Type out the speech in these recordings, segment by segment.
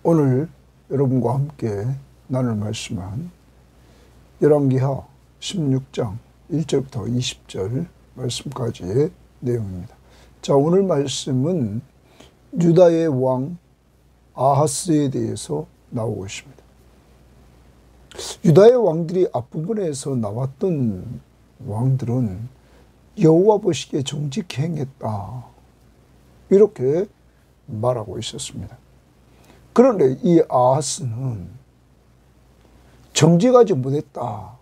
오늘 여러분과 함께 나눌 말씀은 열왕기하 16장 1절부터 20절 말씀까지의 내용입니다. 자, 오늘 말씀은 유다의 왕 아하스에 대해서 나오고 있습니다. 유다의 왕들이 앞부분에서 나왔던 왕들은 여호와 보시기에 정직히 행했다, 이렇게 말하고 있었습니다. 그런데 이 아하스는 정직하지 못했다,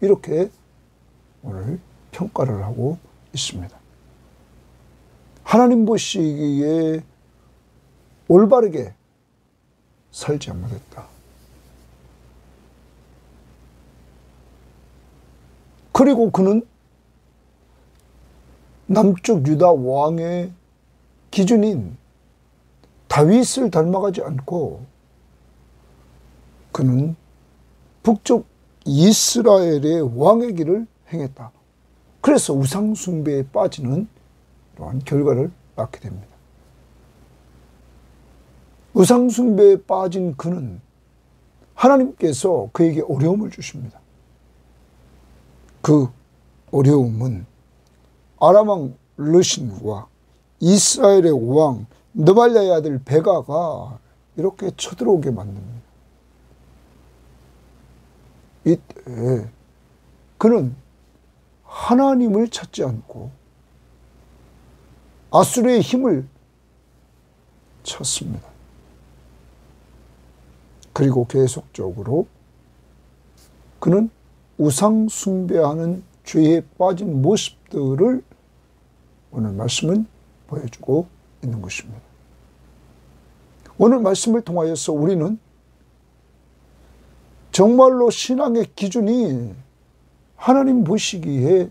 이렇게 오늘 평가를 하고 있습니다. 하나님 보시기에 올바르게 살지 못했다. 그리고 그는 남쪽 유다 왕의 기준인 다윗을 닮아가지 않고 그는 북쪽 이스라엘의 왕의 길을 행했다. 그래서 우상숭배에 빠지는 이러한 결과를 낳게 됩니다. 우상숭배에 빠진 그는 하나님께서 그에게 어려움을 주십니다. 그 어려움은 아람 왕 르신과 이스라엘의 왕 느발랴의 아들 베가가 이렇게 쳐들어오게 만듭니다. 이때 그는 하나님을 찾지 않고 아수르의 힘을 찾습니다. 그리고 계속적으로 그는 우상 숭배하는 죄에 빠진 모습들을 오늘 말씀은 보여주고 있는 것입니다. 오늘 말씀을 통하여서 우리는 정말로 신앙의 기준이 하나님 보시기에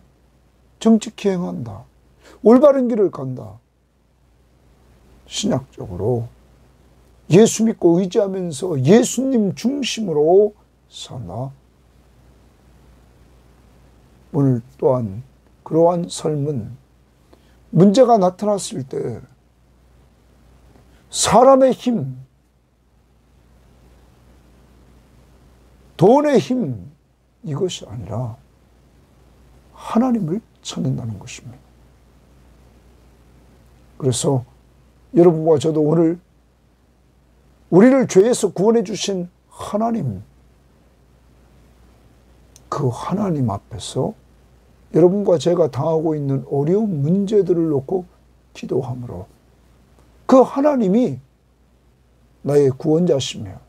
정직히 행한다, 올바른 길을 간다, 신약적으로 예수 믿고 의지하면서 예수님 중심으로 산다. 오늘 또한 그러한 삶은 문제가 나타났을 때 사람의 힘, 돈의 힘, 이것이 아니라 하나님을 찾는다는 것입니다. 그래서 여러분과 저도 오늘 우리를 죄에서 구원해 주신 하나님, 그 하나님 앞에서 여러분과 제가 당하고 있는 어려운 문제들을 놓고 기도함으로 그 하나님이 나의 구원자시며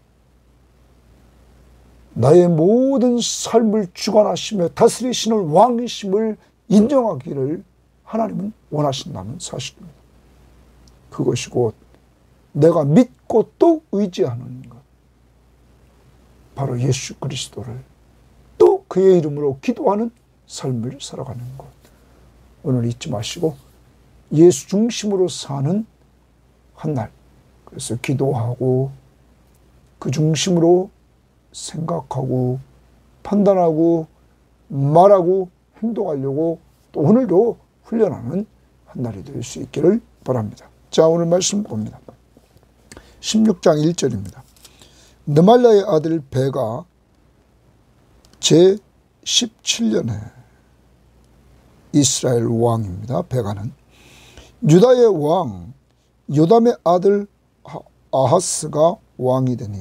나의 모든 삶을 주관하시며 다스리시는 왕이심을 인정하기를 하나님은 원하신다는 사실입니다. 그것이 곧 내가 믿고 또 의지하는 것, 바로 예수 그리스도를 또 그의 이름으로 기도하는 삶을 살아가는 것. 오늘 잊지 마시고 예수 중심으로 사는 한 날, 그래서 기도하고 그 중심으로 생각하고 판단하고 말하고 행동하려고 또 오늘도 훈련하는 한 날이 될 수 있기를 바랍니다. 자, 오늘 말씀 봅니다. 16장 1절입니다. 느말랴의 아들 베가 제17년에 이스라엘 왕입니다. 베가는 유다의 왕 요담의 아들 아하스가 왕이 되니,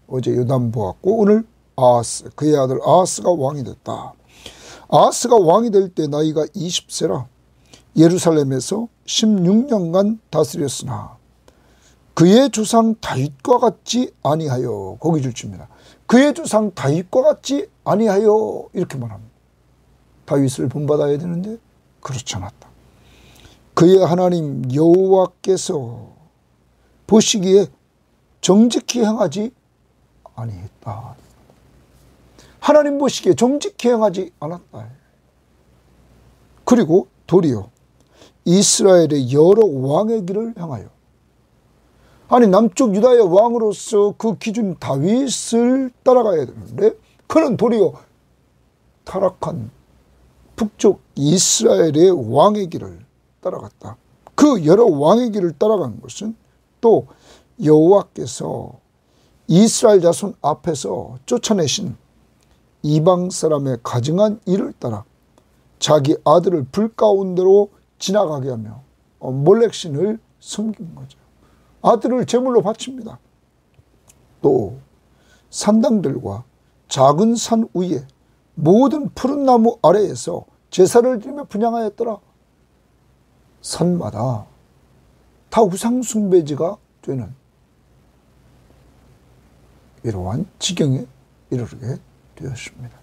어제 요담 보았고 오늘 아하스, 그의 아들 아하스가 왕이 됐다. 아하스가 왕이 될 때 나이가 20세라 예루살렘에서 16년간 다스렸으나 그의 조상 다윗과 같지 아니하여, 거기 줄칩니다. 그의 조상 다윗과 같지 아니하여, 이렇게 말합니다. 다윗을 본받아야 되는데 그렇지 않았다. 그의 하나님 여호와께서 보시기에 정직히 행하지 아니했다. 하나님 보시기에 정직히 행하지 않았다. 그리고 도리어 이스라엘의 여러 왕의 길을 향하여, 아니 남쪽 유다의 왕으로서 그 기준 다윗을 따라가야 되는데 그는 도리어 타락한 북쪽 이스라엘의 왕의 길을 따라갔다. 그 여러 왕의 길을 따라간 것은 또 여호와께서 이스라엘 자손 앞에서 쫓아내신 이방 사람의 가증한 일을 따라 자기 아들을 불 가운데로 지나가게 하며 몰렉신을 섬긴 거죠. 아들을 제물로 바칩니다. 또 산당들과 작은 산 위에 모든 푸른 나무 아래에서 제사를 드리며 분향하였더라. 산마다 다 우상 숭배지가 되는 이러한 지경에 이르게 되었습니다.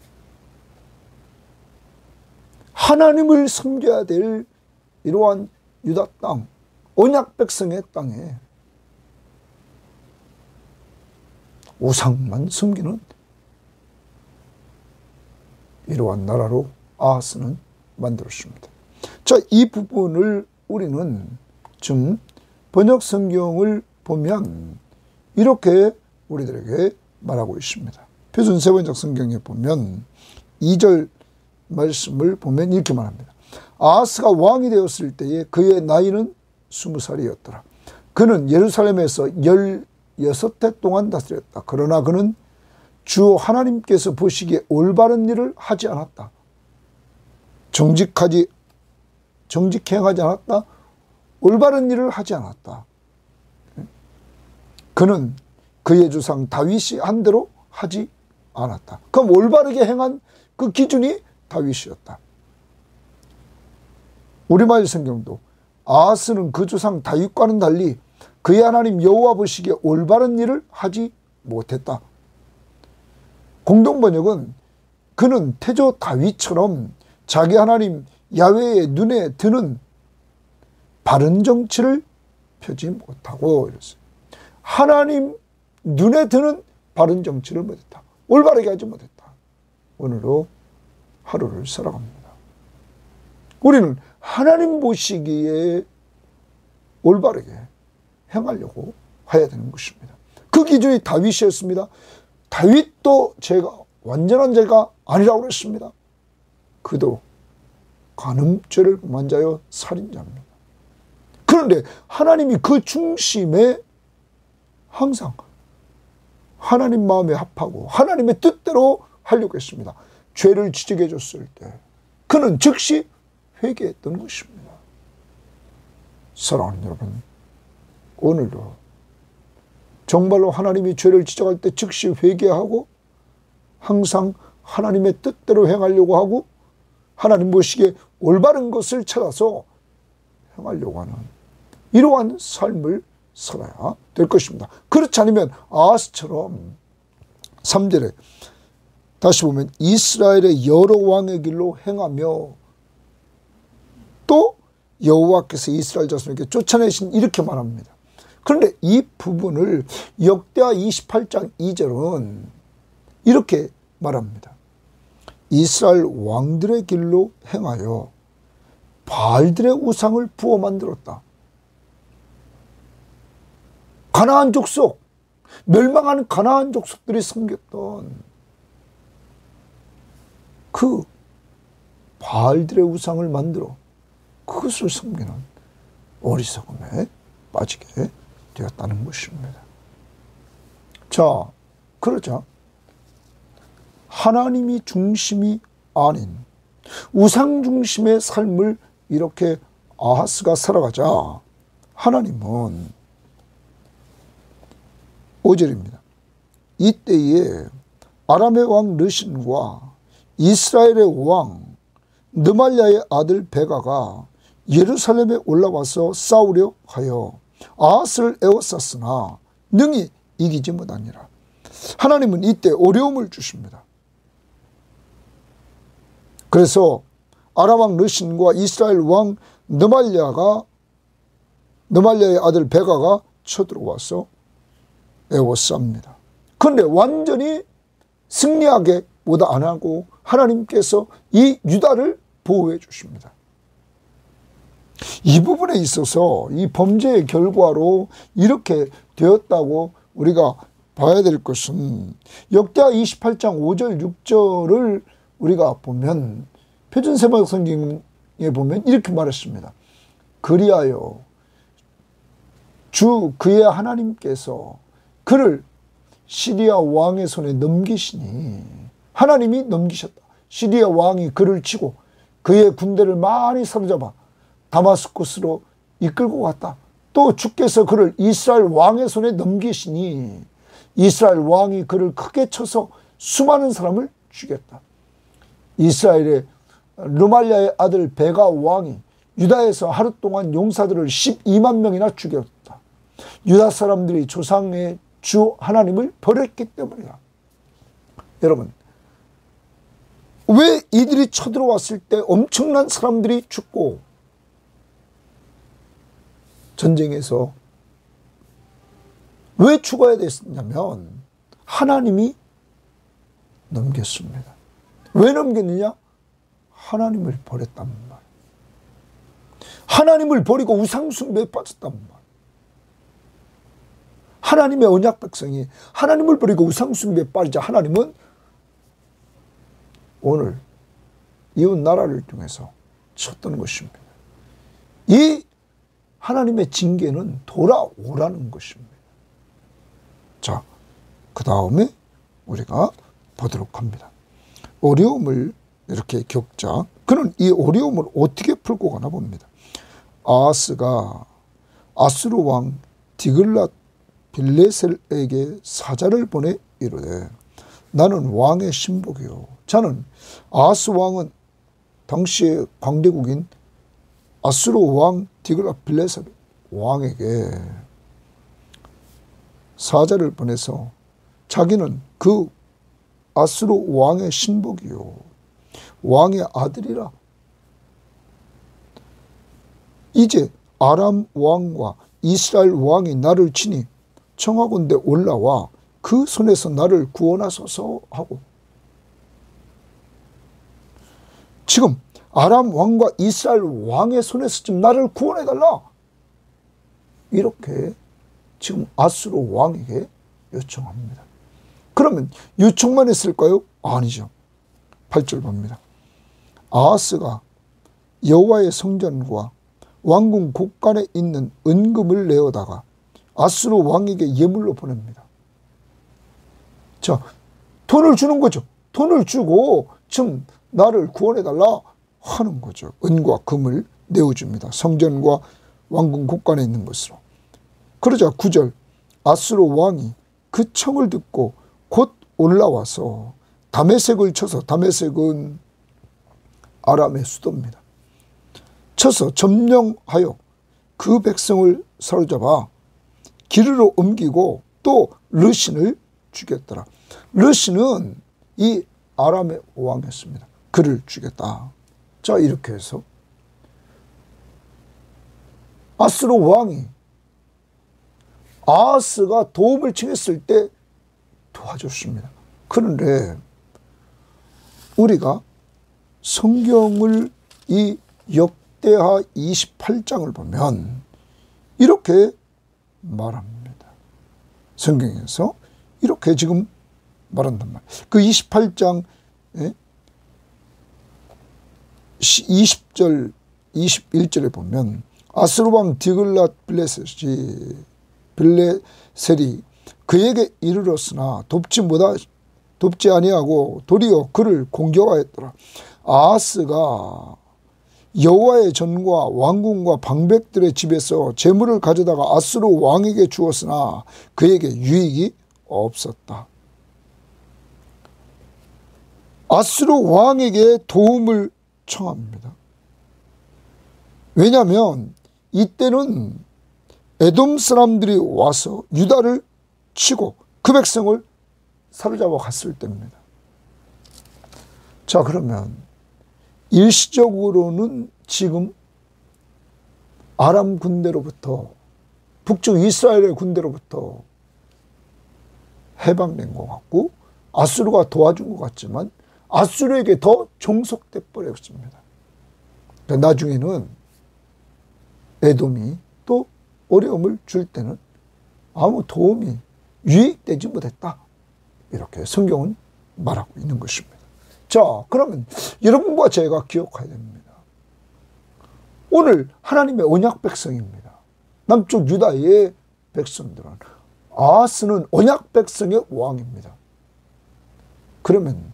하나님을 섬겨야 될 이러한 유다 땅, 언약 백성의 땅에 우상만 섬기는 이러한 나라로 아하스는 만들었습니다. 자, 이 부분을 우리는 지금 번역 성경을 보면 이렇게 우리들에게 말하고 있습니다. 표준 세번역 성경에 보면 2절 말씀을 보면 이렇게 말합니다. 아하스가 왕이 되었을 때에 그의 나이는 20살이었더라. 그는 예루살렘에서 16해 동안 다스렸다. 그러나 그는 주 하나님께서 보시기에 올바른 일을 하지 않았다. 정직행하지 않았다. 올바른 일을 하지 않았다. 그는 그의 조상 다윗이 한 대로 하지 않았다. 그럼 올바르게 행한 그 기준이 다윗이었다. 우리말 성경도 아하스는 그 조상 다윗과는 달리 그의 하나님 여호와 보시기에 올바른 일을 하지 못했다. 공동번역은 그는 태조 다윗처럼 자기 하나님 야훼의 눈에 드는 바른 정치를 펴지 못하고 이랬어요. 하나님 눈에 드는 바른 정치를 못했다. 올바르게 하지 못했다. 오늘도 하루를 살아갑니다. 우리는 하나님 보시기에 올바르게 행하려고 해야 되는 것입니다. 그 기준이 다윗이었습니다. 다윗도 완전한 죄가 아니라고 그랬습니다. 그도 간음죄를 범한 자여 살인자입니다. 그런데 하나님이 그 중심에 항상 하나님 마음에 합하고 하나님의 뜻대로 하려고 했습니다. 죄를 지적해 줬을 때 그는 즉시 회개했던 것입니다. 사랑하는 여러분, 오늘도 정말로 하나님이 죄를 지적할 때 즉시 회개하고 항상 하나님의 뜻대로 행하려고 하고 하나님 보시기에 올바른 것을 찾아서 행하려고 하는 이러한 삶을 살아야 될 것입니다. 그렇지 않으면 아하스처럼 3절에 다시 보면 이스라엘의 여러 왕의 길로 행하며 또 여호와께서 이스라엘 자손에게 쫓아내신 이렇게 말합니다. 그런데 이 부분을 역대하 28장 2절은 이렇게 말합니다. 이스라엘 왕들의 길로 행하여 바알들의 우상을 부어 만들었다. 가나안 족속, 멸망한 가나안 족속들이 섬겼던 그 바알들의 우상을 만들어 그것을 섬기는 어리석음에 빠지게 되었다는 것입니다. 자, 그러자 하나님이 중심이 아닌 우상 중심의 삶을 이렇게 아하스가 살아가자 하나님은 5절입니다. 이때에 아람의 왕 르신과 이스라엘의 왕 느말랴의 아들 베가가 예루살렘에 올라와서 싸우려 하여 아하스를 에워쌌으나 능히 이기지 못하니라. 하나님은 이때 어려움을 주십니다. 그래서 아람 왕 르신과 이스라엘 왕 느말랴의 아들 베가가 쳐들어와서 에워쌉니다. 그런데 완전히 승리하게 못 안 하고 하나님께서 이 유다를 보호해 주십니다. 이 부분에 있어서 이 범죄의 결과로 이렇게 되었다고 우리가 봐야 될 것은 역대하 28장 5절 6절을 우리가 보면 표준세번역 성경에 보면 이렇게 말했습니다. 그리하여 주 그의 하나님께서 그를 시리아 왕의 손에 넘기시니, 하나님이 넘기셨다. 시리아 왕이 그를 치고 그의 군대를 많이 사로잡아 다마스쿠스로 이끌고 갔다. 또 주께서 그를 이스라엘 왕의 손에 넘기시니 이스라엘 왕이 그를 크게 쳐서 수많은 사람을 죽였다. 이스라엘의 르말리아의 아들 베가 왕이 유다에서 하루 동안 용사들을 12만 명이나 죽였다. 유다 사람들이 조상의 주 하나님을 버렸기 때문이다. 여러분, 왜 이들이 쳐들어왔을 때 엄청난 사람들이 죽고 전쟁에서 왜 죽어야 됐냐면 하나님이 넘겼습니다. 왜 넘겼느냐? 하나님을 버렸단 말. 하나님을 버리고 우상숭배에 빠졌단 말. 하나님의 언약 백성이 하나님을 버리고 우상숭배에 빠지자 하나님은 오늘 이웃 나라를 통해서 쳤던 것입니다. 이 하나님의 징계는 돌아오라는 것입니다. 자, 그 다음에 우리가 보도록 합니다. 어려움을 이렇게 겪자 그는 이 어려움을 어떻게 풀고 가나 봅니다. 아하스가 아수르 왕 디글랏 빌레셀에게 사자를 보내 이르되 나는 왕의 신복이요. 자는 아하스 왕은 당시의 강대국인 아수르 왕 디글랏 빌레셀 왕에게 사자를 보내서 자기는 그 아수르 왕의 신복이요 왕의 아들이라. 이제 아람 왕과 이스라엘 왕이 나를 치니 청하건대 올라와 그 손에서 나를 구원하소서 하고. 지금 아람 왕과 이스라엘 왕의 손에서 좀 나를 구원해달라. 이렇게 지금 아수르 왕에게 요청합니다. 그러면 요청만 했을까요? 아니죠. 8절 봅니다. 아하스가 여호와의 성전과 왕궁 곳간에 있는 은금을 내어다가 아수르 왕에게 예물로 보냅니다. 자, 돈을 주는 거죠. 돈을 주고 좀 나를 구원해달라 하는 거죠. 은과 금을 내어줍니다. 성전과 왕궁 곳간에 있는 것으로. 그러자 9절 아수르 왕이 그 청을 듣고 곧 올라와서 다메섹을 쳐서, 다메섹은 아람의 수도입니다. 쳐서 점령하여 그 백성을 사로잡아 기르로 옮기고 또 르신을 죽였더라. 르신은 이 아람의 왕이었습니다. 그를 죽였다. 자, 이렇게 해서 아수르 왕이 아하스가 도움을 청했을 때 도와줬습니다. 그런데 우리가 성경을 이 역대하 28장을 보면 이렇게 말합니다. 성경에서 이렇게 지금 말한단 말이에요. 그 28장 20절 21절에 보면 아수르 왕 디글랏 빌레셀이 그에게 이르렀으나 돕지 아니하고 도리어 그를 공격하였더라. 아하스가 여호와의 전과 왕궁과 방백들의 집에서 재물을 가져다가 아수르 왕에게 주었으나 그에게 유익이 없었다. 아수르 왕에게 도움을 청합니다. 왜냐하면 이때는 에돔 사람들이 와서 유다를 치고 그 백성을 사로잡아 갔을 때입니다. 자, 그러면 일시적으로는 지금 아람 군대로부터 북쪽 이스라엘의 군대로부터 해방된 것 같고 아수르가 도와준 것 같지만 아수르에게 더 종속돼 버렸습니다. 나중에는 에돔이 또 어려움을 줄 때는 아무 도움이 유익되지 못했다. 이렇게 성경은 말하고 있는 것입니다. 자, 그러면 여러분과 제가 기억해야 됩니다. 오늘 하나님의 언약 백성입니다. 남쪽 유다의 백성들은 아하스는 언약 백성의 왕입니다. 그러면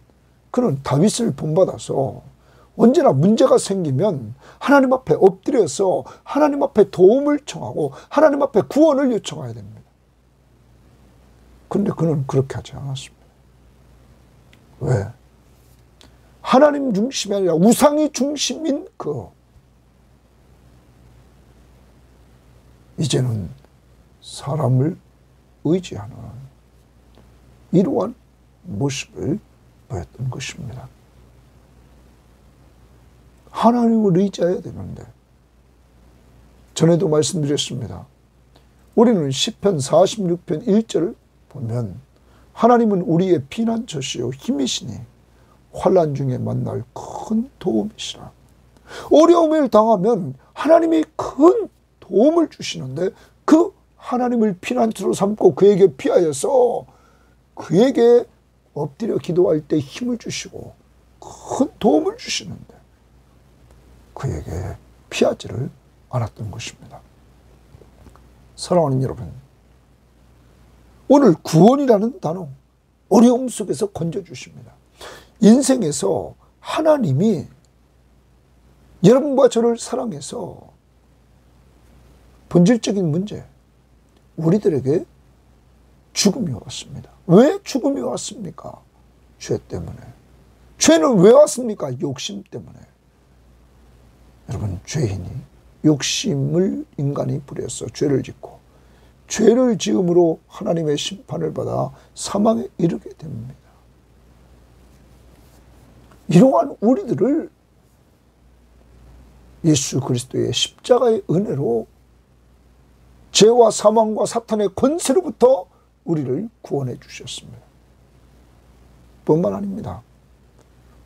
그는 다윗을 본받아서 언제나 문제가 생기면 하나님 앞에 엎드려서 하나님 앞에 도움을 청하고 하나님 앞에 구원을 요청해야 됩니다. 그런데 그는 그렇게 하지 않았습니다. 왜? 하나님 중심이 아니라 우상이 중심인 이제는 사람을 의지하는 이러한 모습을 보였던 것입니다. 하나님을 의지해야 되는데, 전에도 말씀드렸습니다. 우리는 시편 46편 1절을 보면 하나님은 우리의 피난처시요 힘이시니 환난 중에 만날 큰 도움이시라. 어려움을 당하면 하나님이 큰 도움을 주시는데 그 하나님을 피난처로 삼고 그에게 피하여서 그에게 엎드려 기도할 때 힘을 주시고 큰 도움을 주시는데 그에게 피하지를 않았던 것입니다. 사랑하는 여러분, 오늘 구원이라는 단어, 어려움 속에서 건져주십니다. 인생에서 하나님이 여러분과 저를 사랑해서 본질적인 문제, 우리들에게 죽음이 왔습니다. 왜 죽음이 왔습니까? 죄 때문에. 죄는 왜 왔습니까? 욕심 때문에. 여러분, 죄인이 욕심을 인간이 부려서 죄를 짓고 죄를 지음으로 하나님의 심판을 받아 사망에 이르게 됩니다. 이러한 우리들을 예수 그리스도의 십자가의 은혜로 죄와 사망과 사탄의 권세로부터 우리를 구원해 주셨습니다. 뿐만 아닙니다.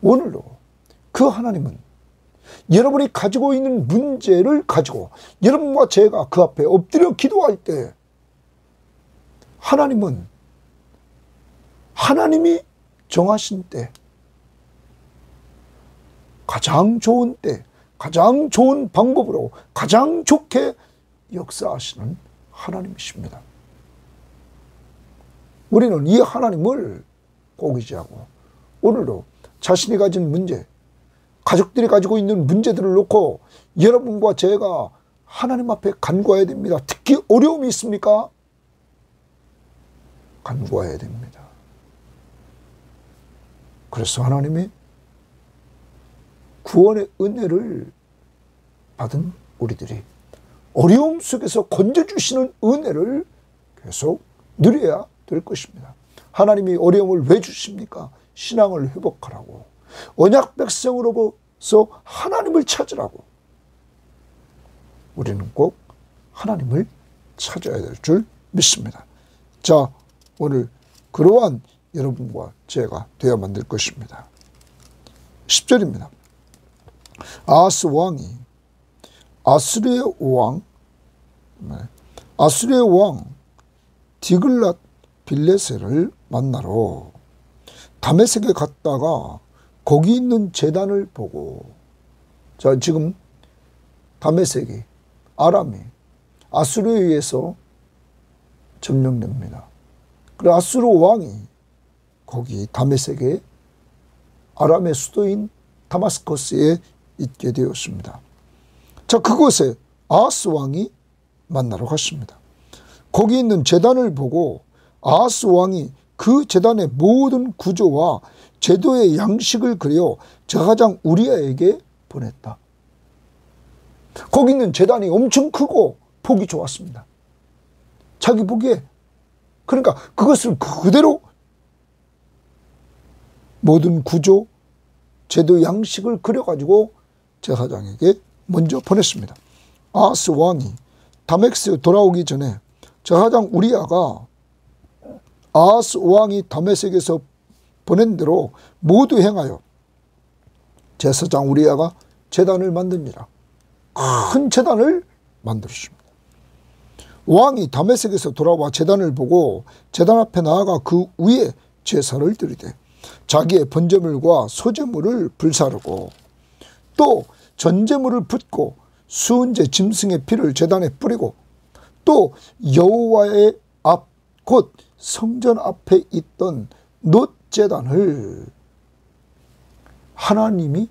오늘도 그 하나님은 여러분이 가지고 있는 문제를 가지고 여러분과 제가 그 앞에 엎드려 기도할 때 하나님은 하나님이 정하신 때, 가장 좋은 때, 가장 좋은 방법으로 가장 좋게 역사하시는 하나님이십니다. 우리는 이 하나님을 꼭 의지하고 오늘도 자신이 가진 문제, 가족들이 가지고 있는 문제들을 놓고 여러분과 제가 하나님 앞에 간구해야 됩니다. 특히 어려움이 있습니까? 간구해야 됩니다. 그래서 하나님이 구원의 은혜를 받은 우리들이 어려움 속에서 건져주시는 은혜를 계속 누려야 될 것입니다. 하나님이 어려움을 왜 주십니까? 신앙을 회복하라고, 언약 백성으로서 하나님을 찾으라고. 우리는 꼭 하나님을 찾아야 될 줄 믿습니다. 자, 오늘 그러한 여러분과 제가 되어야만 될 것입니다. 10절입니다. 아하스 왕이 아수르의 왕 디글랏 빌레셀을 만나러 다메섹에 갔다가 거기 있는 제단을 보고, 자, 지금 다메섹이, 아람이 아수르에 의해서 점령됩니다. 그리고 아수르 왕이 거기 다메섹에 아람의 수도인 다마스커스에 있게 되었습니다. 자, 그곳에 아하스 왕이 만나러 갔습니다. 거기 있는 제단을 보고 아하스 왕이 그 제단의 모든 구조와 제도의 양식을 그려 제사장 우리아에게 보냈다. 거기 있는 제단이 엄청 크고 보기 좋았습니다. 자기 보기에. 그러니까 그것을 그대로 모든 구조, 제도 양식을 그려가지고 제사장에게 먼저 보냈습니다. 아하스 왕이 다메섹에 돌아오기 전에 제사장 우리아가 아하스 왕이 다메섹에서 보낸 대로 모두 행하여 제사장 우리아가 제단을 만듭니다. 큰 제단을 만들었습니다. 왕이 다메섹에서 돌아와 제단을 보고 제단 앞에 나아가 그 위에 제사를 드리되 자기의 번제물과 소제물을 불사르고 또 전제물을 붓고 수은제 짐승의 피를 제단에 뿌리고 또 여호와의 앞 곧 성전 앞에 있던 놋 제단을 하나님이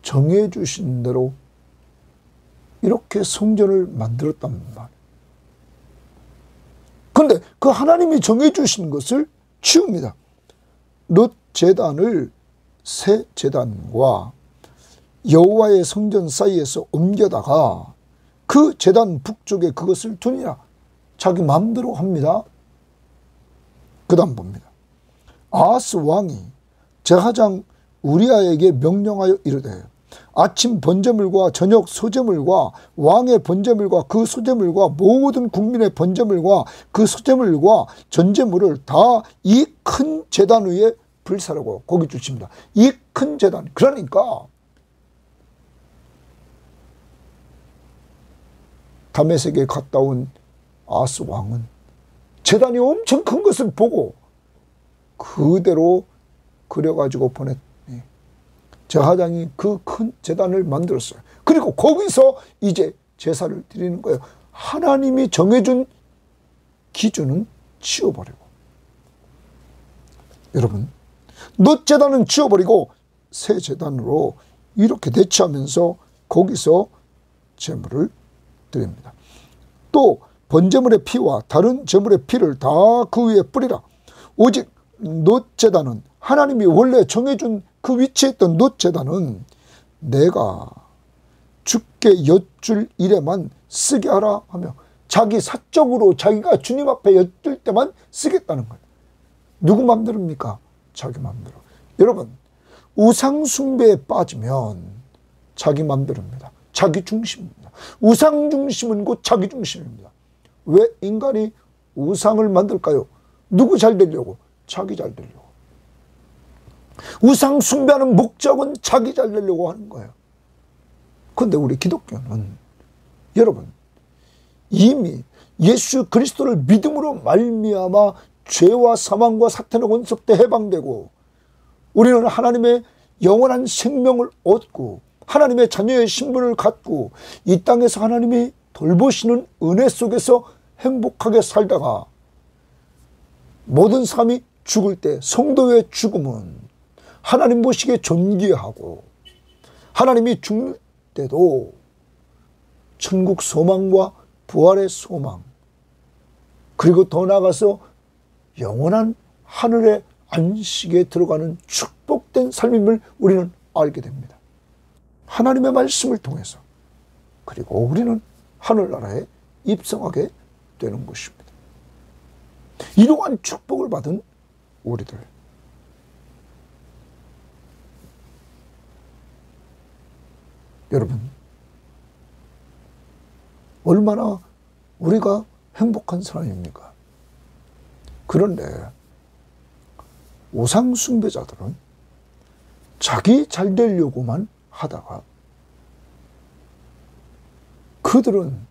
정해 주신 대로 이렇게 성전을 만들었단 말이에요. 그런데 그 하나님이 정해 주신 것을 치웁니다. 놋 제단을 새 제단과 여호와의 성전 사이에서 옮겨다가 그 제단 북쪽에 그것을 두니라. 자기 마음대로 합니다. 그 다음 봅니다. 아하스 왕이 제사장 우리아에게 명령하여 이르되 아침 번제물과 저녁 소제물과 왕의 번제물과 그 소제물과 모든 국민의 번제물과 그 소제물과 전제물을 다 이 큰 제단 위에 불사르고 거기 주십니다. 이 큰 제단. 그러니까 다메섹에 갔다 온 아하스 왕은 제단이 엄청 큰 것을 보고 그대로 그려가지고 보냈더니 제사장이 그 큰 제단을 만들었어요. 그리고 거기서 이제 제사를 드리는 거예요. 하나님이 정해준 기준은 치워버리고, 여러분, 놋 제단은 치워버리고 새 제단으로 이렇게 대치하면서 거기서 제물을 드립니다. 또 번제물의 피와 다른 제물의 피를 다 그 위에 뿌리라. 오직 놋 제단은 하나님이 원래 정해준 그 위치에 있던 놋 제단은 내가 주께 엿줄 일에만 쓰게 하라 하며 자기 사적으로 자기가 주님 앞에 엿줄 때만 쓰겠다는 거예요. 누구 맘대로입니까? 자기 맘대로. 여러분, 우상 숭배에 빠지면 자기 맘대로입니다. 자기 중심입니다. 우상 중심은 곧 자기 중심입니다. 왜 인간이 우상을 만들까요? 누구 잘 되려고? 자기 잘 되려고. 우상 숭배하는 목적은 자기 잘 되려고 하는 거예요. 그런데 우리 기독교는 여러분 이미 예수 그리스도를 믿음으로 말미암아 죄와 사망과 사탄의 원석 때 해방되고 우리는 하나님의 영원한 생명을 얻고 하나님의 자녀의 신분을 갖고 이 땅에서 하나님이 돌보시는 은혜 속에서 행복하게 살다가 모든 사람이 죽을 때 성도의 죽음은 하나님 보시기에 존귀하고 하나님이 죽을 때도 천국 소망과 부활의 소망 그리고 더 나아가서 영원한 하늘의 안식에 들어가는 축복된 삶임을 우리는 알게 됩니다. 하나님의 말씀을 통해서 그리고 우리는 하늘나라에 입성하게 되는 것입니다. 이러한 축복을 받은 우리들, 여러분 얼마나 우리가 행복한 사람입니까? 그런데 우상 숭배자들은 자기 잘 되려고만 하다가 그들은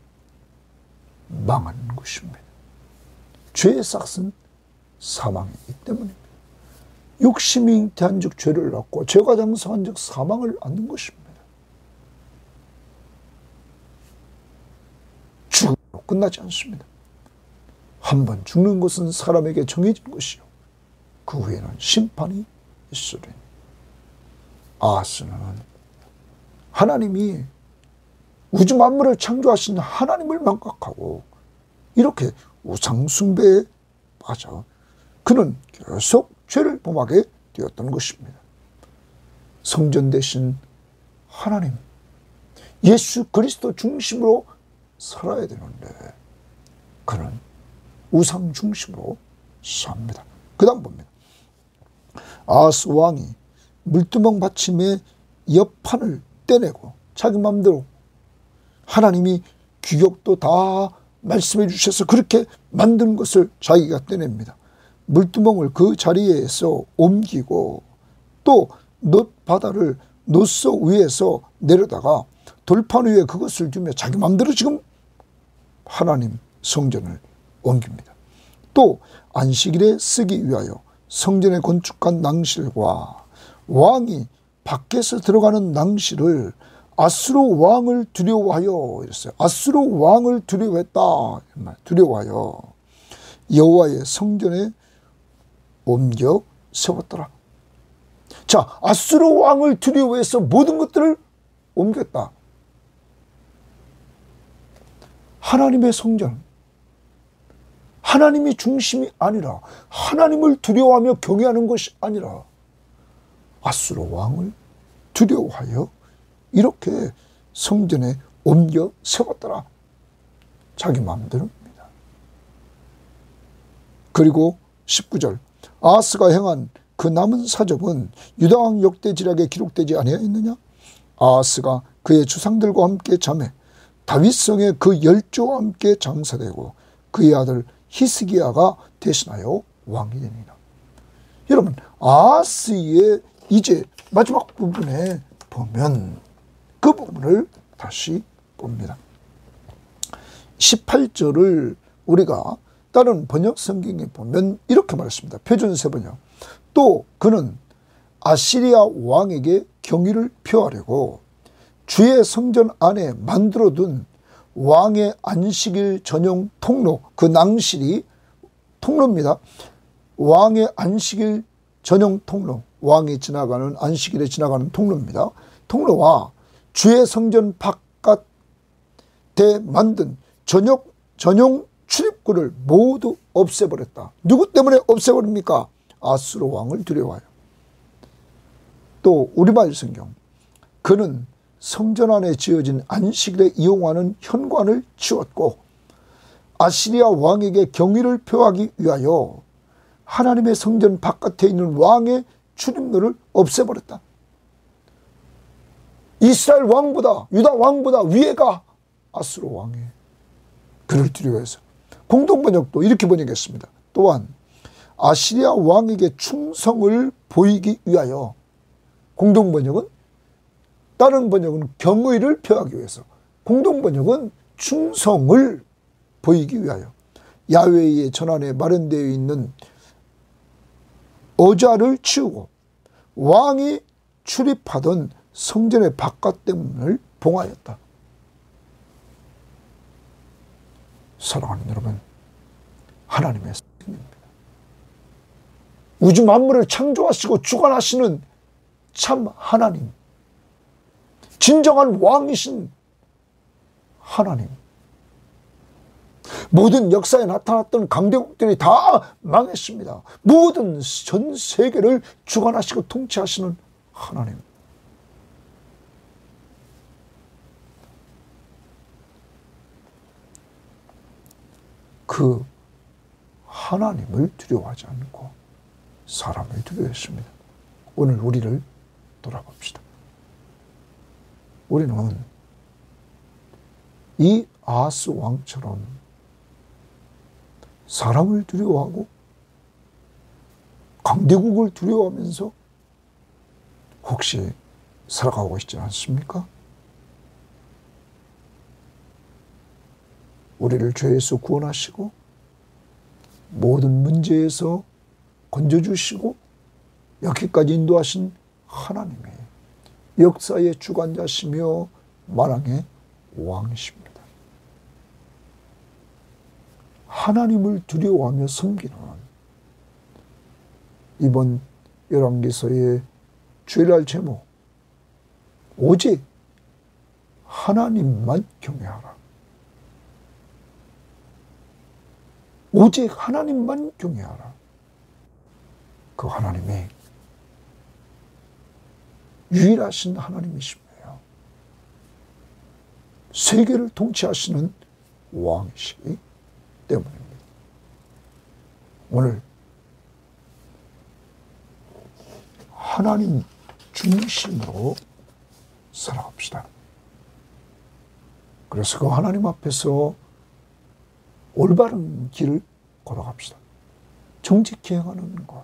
망하는 것입니다. 죄의 싹은 사망이기 때문입니다. 욕심이 잉태한 즉 죄를 낳고 죄가 장성한 즉 사망을 낳는 것입니다. 죽음으로 끝나지 않습니다. 한번 죽는 것은 사람에게 정해진 것이요 그 후에는 심판이 있으리니. 아하스는 하나님이 우주 만물을 창조하신 하나님을 망각하고 이렇게 우상 숭배에 빠져 그는 계속 죄를 범하게 되었던 것입니다. 성전 대신 하나님 예수 그리스도 중심으로 살아야 되는데 그는 우상 중심으로 삽니다. 그 다음 봅니다. 아하스 왕이 물두멍 받침의 옆판을 떼내고 자기 마음대로 하나님이 규격도 다 말씀해 주셔서 그렇게 만든 것을 자기가 떼냅니다. 물두멍을 그 자리에서 옮기고 또 놋 바다를 놋소 위에서 내려다가 돌판 위에 그것을 두며 자기 마음대로 지금 하나님 성전을 옮깁니다. 또 안식일에 쓰기 위하여 성전에 건축한 낭실과 왕이 밖에서 들어가는 낭실을 아수르 왕을 두려워하여 이랬어요. 아수르 왕을 두려워했다. 두려워하여 여호와의 성전에 옮겨 세웠더라. 자, 아수르 왕을 두려워해서 모든 것들을 옮겼다. 하나님의 성전, 하나님이 중심이 아니라, 하나님을 두려워하며 경외하는 것이 아니라 아수르 왕을 두려워하여 이렇게 성전에 옮겨 세웠더라. 자기 마음대로입니다. 그리고 19절, 아하스가 행한 그 남은 사적은 유다왕 역대지략에 기록되지 아니하였느냐? 아하스가 그의 주상들과 함께 잠에 다윗성에 그 열조와 함께 장사되고 그의 아들 히스기야가 대신하여 왕이 되니라. 여러분, 아하스의 이제 마지막 부분에 보면 그 부분을 다시 봅니다. 18절을 우리가 다른 번역 성경에 보면 이렇게 말했습니다. 표준 세번역. 또 그는 아시리아 왕에게 경의를 표하려고 주의 성전 안에 만들어둔 왕의 안식일 전용 통로, 그 낭실이 통로입니다. 왕의 안식일 전용 통로, 왕이 지나가는 안식일에 지나가는 통로입니다. 통로와 주의 성전 바깥에 만든 전용 출입구를 모두 없애버렸다. 누구 때문에 없애버립니까? 아수르 왕을 두려워하여. 또 우리말 성경, 그는 성전 안에 지어진 안식일에 이용하는 현관을 치웠고 아시리아 왕에게 경의를 표하기 위하여 하나님의 성전 바깥에 있는 왕의 출입로를 없애버렸다. 이스라엘 왕보다, 유다 왕보다 위에가 아수르 왕이에요. 그를 두려워해서. 공동번역도 이렇게 번역했습니다. 또한 아시리아 왕에게 충성을 보이기 위하여. 공동번역은, 다른 번역은 경의를 표하기 위해서, 공동번역은 충성을 보이기 위하여 야훼의 전안에 마련되어 있는 어좌를 치우고 왕이 출입하던 성전의 바깥대문을 봉하였다. 사랑하는 여러분, 하나님의 성전입니다. 우주 만물을 창조하시고 주관하시는 참 하나님, 진정한 왕이신 하나님. 모든 역사에 나타났던 강대국들이 다 망했습니다. 모든 전 세계를 주관하시고 통치하시는 하나님. 그 하나님을 두려워하지 않고 사람을 두려워했습니다. 오늘 우리를 돌아봅시다. 우리는 이 아하스 왕처럼 사람을 두려워하고 강대국을 두려워하면서 혹시 살아가고 있지 않습니까? 우리를 죄에서 구원하시고 모든 문제에서 건져주시고 여기까지 인도하신 하나님이 역사의 주관자시며 만왕의 왕이십니다. 하나님을 두려워하며 섬기는 이번 열왕기서의 주일날 제목, 오직 하나님만 경외하라. 오직 하나님만 경외하라. 그 하나님이 유일하신 하나님이시며 세계를 통치하시는 왕이시기 때문입니다. 오늘 하나님 중심으로 살아갑시다. 그래서 그 하나님 앞에서 올바른 길을 걸어갑시다. 정직히 행하는 것,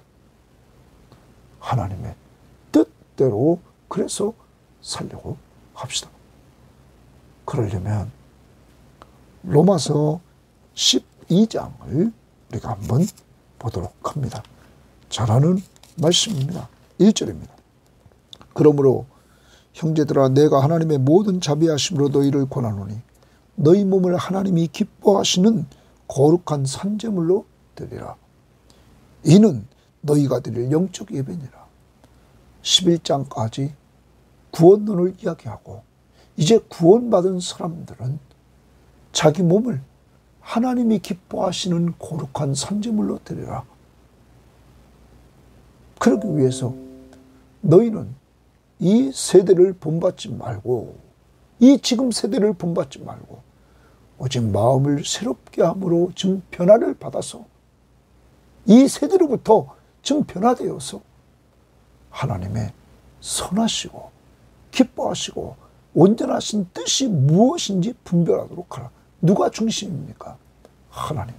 하나님의 뜻대로 그래서 살려고 합시다. 그러려면 로마서 12장을 우리가 한번 보도록 합니다. 잘 아는 말씀입니다. 1절입니다. 그러므로 형제들아 내가 하나님의 모든 자비하심으로 너희를 권하노니 너희 몸을 하나님이 기뻐하시는 거룩한 산제물로 드리라. 이는 너희가 드릴 영적 예배니라. 11장까지 구원론을 이야기하고 이제 구원받은 사람들은 자기 몸을 하나님이 기뻐하시는 거룩한 산제물로 드리라. 그러기 위해서 너희는 이 세대를 본받지 말고 이 지금 세대를 본받지 말고 오직 마음을 새롭게 함으로 지금 변화를 받아서 이 세대로부터 지금 변화되어서 하나님의 선하시고 기뻐하시고 온전하신 뜻이 무엇인지 분별하도록 하라. 누가 중심입니까? 하나님.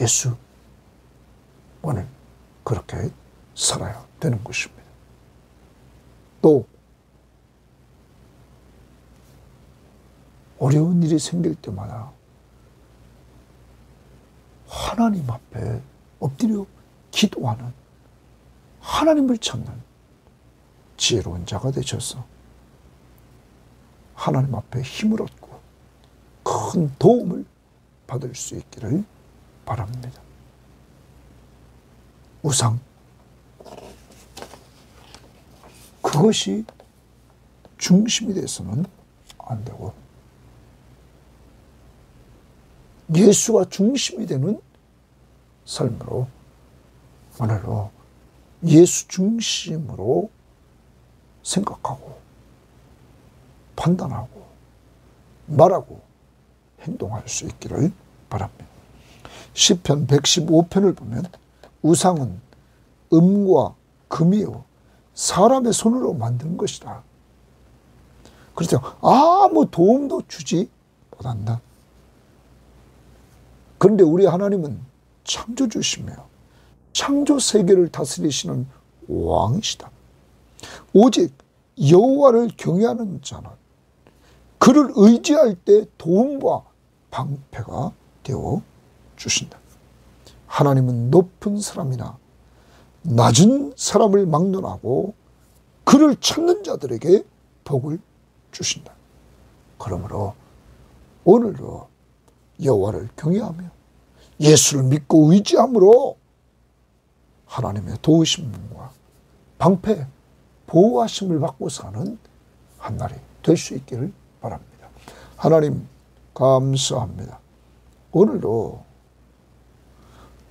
예수. 오늘 그렇게 살아야 되는 것입니다. 또 어려운 일이 생길 때마다 하나님 앞에 엎드려 기도하는, 하나님을 찾는 지혜로운 자가 되셔서 하나님 앞에 힘을 얻고 큰 도움을 받을 수 있기를 바랍니다. 우상, 그것이 중심이 돼서는 안 되고 예수가 중심이 되는 삶으로, 오늘로 예수 중심으로 생각하고 판단하고 말하고 행동할 수 있기를 바랍니다. 시편 115편을 보면 우상은 음과 금이요 사람의 손으로 만든 것이다. 그래서 아무 도움도 주지 못한다. 그런데 우리 하나님은 창조주시며 창조 세계를 다스리시는 왕이시다. 오직 여호와를 경외하는 자는 그를 의지할 때 도움과 방패가 되어 주신다. 하나님은 높은 사람이나 낮은 사람을 막론하고 그를 찾는 자들에게 복을 주신다. 그러므로 오늘도 여호와를 경외하며 예수를 믿고 의지함으로 하나님의 도우심과 방패, 보호하심을 받고 사는 한날이 될 수 있기를 바랍니다. 하나님 감사합니다. 오늘도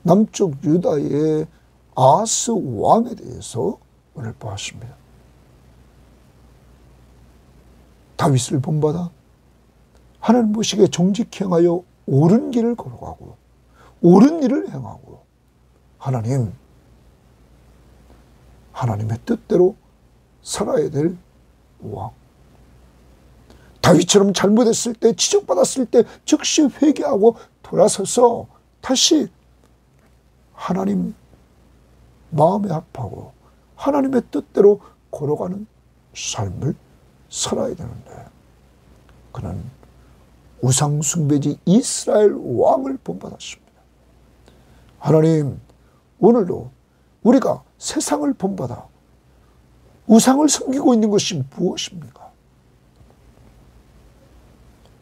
남쪽 유다의 아하스 왕에 대해서 오늘 보았습니다. 다윗을 본받아 하나님 보시기에 정직히 행하여 옳은 길을 걸어가고 옳은 일을 행하고 하나님의 뜻대로 살아야 될 왕. 다윗처럼 잘못했을 때, 지적받았을 때 즉시 회개하고 돌아서서 다시 하나님 마음에 합하고 하나님의 뜻대로 걸어가는 삶을 살아야 되는데 그는 우상숭배지 이스라엘 왕을 본받았습니다. 하나님, 오늘도 우리가 세상을 본받아 우상을 섬기고 있는 것이 무엇입니까?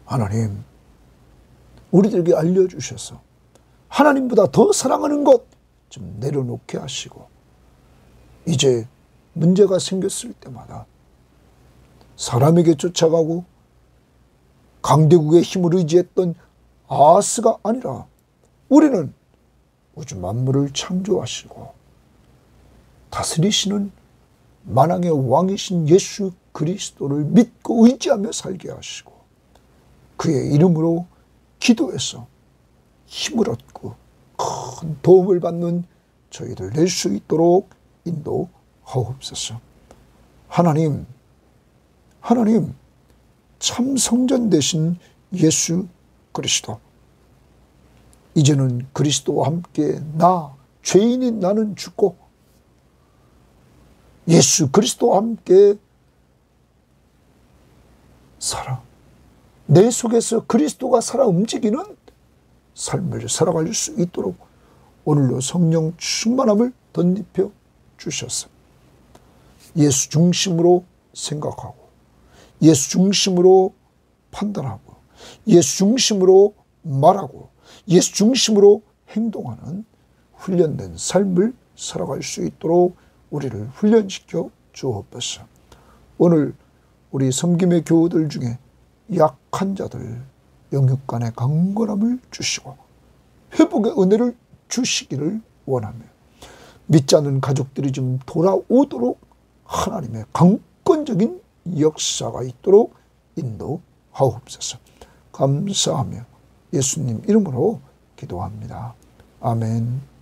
하나님, 우리들에게 알려주셔서 하나님보다 더 사랑하는 것 좀 내려놓게 하시고 이제 문제가 생겼을 때마다 사람에게 쫓아가고 강대국의 힘을 의지했던 아하스가 아니라 우리는 우주 만물을 창조하시고 다스리시는 만왕의 왕이신 예수 그리스도를 믿고 의지하며 살게 하시고 그의 이름으로 기도해서 힘을 얻고 큰 도움을 받는 저희들 낼 수 있도록 인도하옵소서. 하나님 참 성전 되신 예수 그리스도, 이제는 그리스도와 함께 죄인인 나는 죽고 예수 그리스도와 함께 살아 내 속에서 그리스도가 살아 움직이는 삶을 살아갈 수 있도록 오늘도 성령 충만함을 덧입혀 주셨습니다. 예수 중심으로 생각하고 예수 중심으로 판단하고 예수 중심으로 말하고 예수 중심으로 행동하는 훈련된 삶을 살아갈 수 있도록 우리를 훈련시켜 주옵소서. 오늘 우리 섬김의 교우들 중에 약한 자들 영육간의 강건함을 주시고 회복의 은혜를 주시기를 원하며 믿지 않는 가족들이 좀 돌아오도록 하나님의 강권적인 역사가 있도록 인도하옵소서. 감사하며 예수님 이름으로 기도합니다. 아멘.